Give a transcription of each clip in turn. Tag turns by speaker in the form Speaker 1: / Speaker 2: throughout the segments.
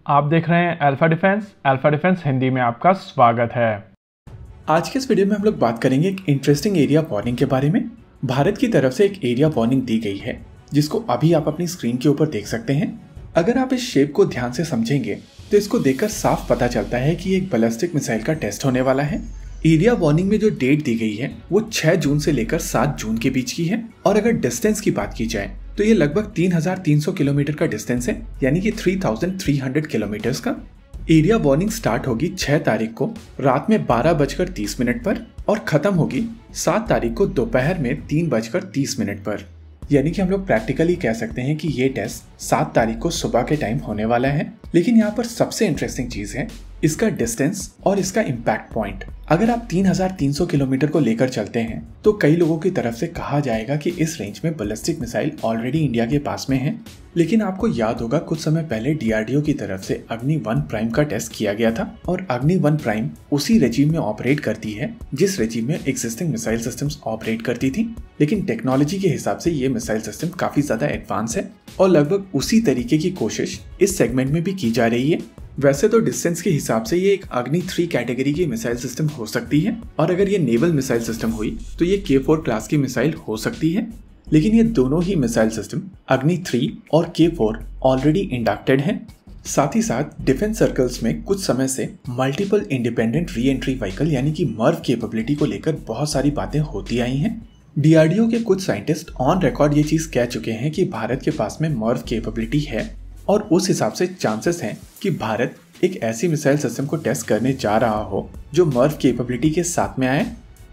Speaker 1: आप देख रहे हैं अल्फा डिफेंस हिंदी में आपका स्वागत है।
Speaker 2: आज के इस वीडियो में हम लोग बात करेंगे एक इंटरेस्टिंग एरिया वार्निंग के बारे में। भारत की तरफ से एक एरिया वार्निंग दी गई है जिसको अभी आप अपनी स्क्रीन के ऊपर देख सकते हैं। अगर आप इस शेप को ध्यान से समझेंगे तो इसको देखकर साफ पता चलता है कि एक बैलिस्टिक मिसाइल का टेस्ट होने वाला है। एरिया वार्निंग में जो डेट दी गई है वो 6 जून से लेकर 7 जून के बीच की है और अगर डिस्टेंस की बात की जाए तो ये लगभग 3300 किलोमीटर का डिस्टेंस है, यानी कि 3300 किलोमीटर का। एरिया वार्निंग स्टार्ट होगी 6 तारीख को रात में 12:30 पर और खत्म होगी 7 तारीख को दोपहर में 3:30 पर। यानी कि हम लोग प्रैक्टिकली कह सकते हैं कि ये टेस्ट 7 तारीख को सुबह के टाइम होने वाला है। लेकिन यहाँ पर सबसे इंटरेस्टिंग चीज है इसका डिस्टेंस और इसका इम्पैक्ट पॉइंट। अगर आप 3300 किलोमीटर को लेकर चलते हैं तो कई लोगों की तरफ से कहा जाएगा कि इस रेंज में बैलिस्टिक मिसाइल ऑलरेडी इंडिया के पास में है। लेकिन आपको याद होगा कुछ समय पहले DRDO की तरफ से अग्नि-1 प्राइम का टेस्ट किया गया था और अग्नि-1 प्राइम उसी रेजिम में ऑपरेट करती है जिस रेजिम में एग्जिस्टिंग मिसाइल सिस्टम्स ऑपरेट करती थी। लेकिन टेक्नोलॉजी के हिसाब से ये मिसाइल सिस्टम काफी ज्यादा एडवांस है और लगभग उसी तरीके की कोशिश इस सेगमेंट में भी की जा रही है। वैसे तो डिस्टेंस के हिसाब से ये एक अग्नि-3 कैटेगरी की मिसाइल सिस्टम हो सकती है और अगर ये नेवल मिसाइल सिस्टम हुई तो ये K4 क्लास की मिसाइल हो सकती है। लेकिन ये दोनों ही मिसाइल सिस्टम अग्नि-3 और K4 ऑलरेडी इंडक्टेड हैं। साथ ही साथ डिफेंस सर्कल्स में कुछ समय से multiple independent re entry vehicle यानी कि मर्व कैपेबिलिटी को लेकर बहुत सारी बातें होती आई हैं। DRDO के कुछ साइंटिस्ट ऑन रिकॉर्ड ये चीज कह चुके हैं कि भारत के पास में मर्व कैपेबिलिटी है और उस हिसाब से चांसेस हैं कि भारत एक ऐसी मिसाइल सिस्टम को टेस्ट करने जा रहा हो जो मर्व कैपेबिलिटी के साथ में आए।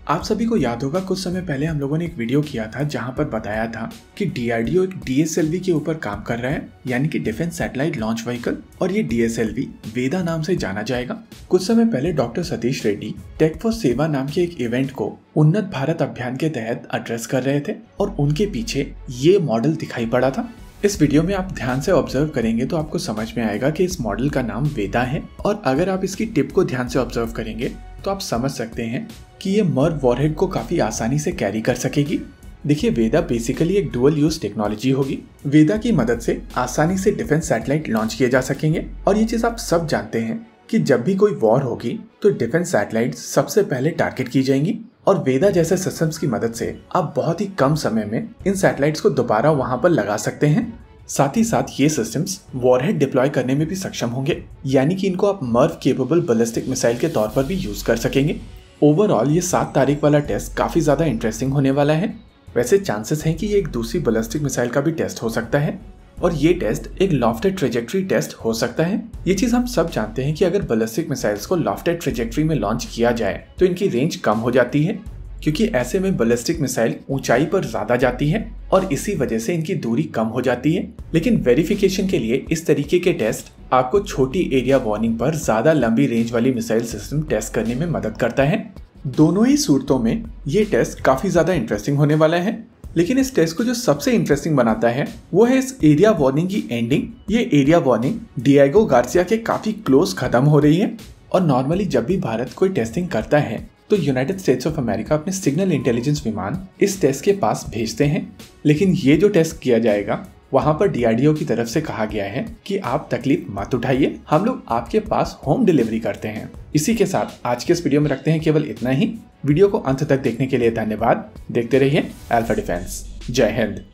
Speaker 2: आप सभी को याद होगा कुछ समय पहले हम लोगों ने एक वीडियो किया था जहां पर बताया था कि DRDO एक DSLV के ऊपर काम कर रहा है, यानी कि डिफेंस सैटेलाइट लॉन्च व्हीकल, और ये DSLV वेदा नाम से जाना जाएगा। कुछ समय पहले doctor Satish Reddy tech for Seva नाम के एक इवेंट को उन्नत भारत अभियान के तहत एड्रेस कर रहे थे और उनके पीछे ये मॉडल दिखाई पड़ा था। इस वीडियो में आप ध्यान से ऑब्जर्व करेंगे तो आपको समझ में आएगा कि इस मॉडल का नाम वेदा है और अगर आप इसकी टिप को ध्यान से ऑब्जर्व करेंगे तो आप समझ सकते हैं कि ये मर्व वॉरहेड को काफी आसानी से कैरी कर सकेगी। देखिए, वेदा बेसिकली एक डुअल यूज टेक्नोलॉजी होगी। वेदा की मदद से आसानी से डिफेंस सैटेलाइट लॉन्च किए जा सकेंगे और ये चीज आप सब जानते हैं कि जब भी कोई वॉर होगी तो डिफेंस सैटेलाइट सबसे पहले टारगेट की जाएंगी और वेदा जैसे सिस्टम्स की मदद से आप बहुत ही कम समय में इन सैटेलाइट्स को दोबारा वहां पर लगा सकते हैं। साथ ही साथ ये सिस्टम्स वॉरहेड डिप्लॉय करने में भी सक्षम होंगे, यानी कि इनको आप मर्व केपेबल बैलिस्टिक मिसाइल के तौर पर भी यूज कर सकेंगे। ओवरऑल ये 7 तारीख वाला टेस्ट काफी ज्यादा इंटरेस्टिंग होने वाला है। वैसे चांसेस हैं कि ये एक दूसरी बैलिस्टिक मिसाइल का भी टेस्ट हो सकता है और ये टेस्ट एक लॉफ्टेड ट्रेजेक्ट्री टेस्ट हो सकता है। ये चीज हम सब जानते हैं कि अगर बैलिस्टिक मिसाइल्स को लॉफ्टेड ट्रेजेक्ट्री में लॉन्च किया जाए तो इनकी रेंज कम हो जाती है, क्योंकि ऐसे में बैलिस्टिक मिसाइल ऊंचाई पर ज्यादा जाती है और इसी वजह से इनकी दूरी कम हो जाती है। लेकिन वेरिफिकेशन के लिए इस तरीके के टेस्ट आपको छोटी एरिया वार्निंग पर ज्यादा लंबी रेंज वाली मिसाइल सिस्टम टेस्ट करने में मदद करता है। दोनों ही सूरतों में ये टेस्ट काफी ज्यादा इंटरेस्टिंग होने वाला है। लेकिन इस टेस्ट को जो सबसे इंटरेस्टिंग बनाता है वो है इस एरिया वार्निंग की एंडिंग। ये एरिया वार्निंग डिएगो गार्सिया के काफी क्लोज खत्म हो रही है और नॉर्मली जब भी भारत कोई टेस्टिंग करता है तो यूनाइटेड स्टेट्स ऑफ अमेरिका अपने सिग्नल इंटेलिजेंस विमान इस टेस्ट के पास भेजते हैं। लेकिन ये जो टेस्ट किया जाएगा वहां पर DRDO की तरफ से कहा गया है कि आप तकलीफ मत उठाइए, हम लोग आपके पास होम डिलीवरी करते हैं। इसी के साथ आज के इस वीडियो में रखते हैं केवल इतना ही। वीडियो को अंत तक देखने के लिए धन्यवाद। देखते रहिए अल्फा डिफेंस। जय हिंद।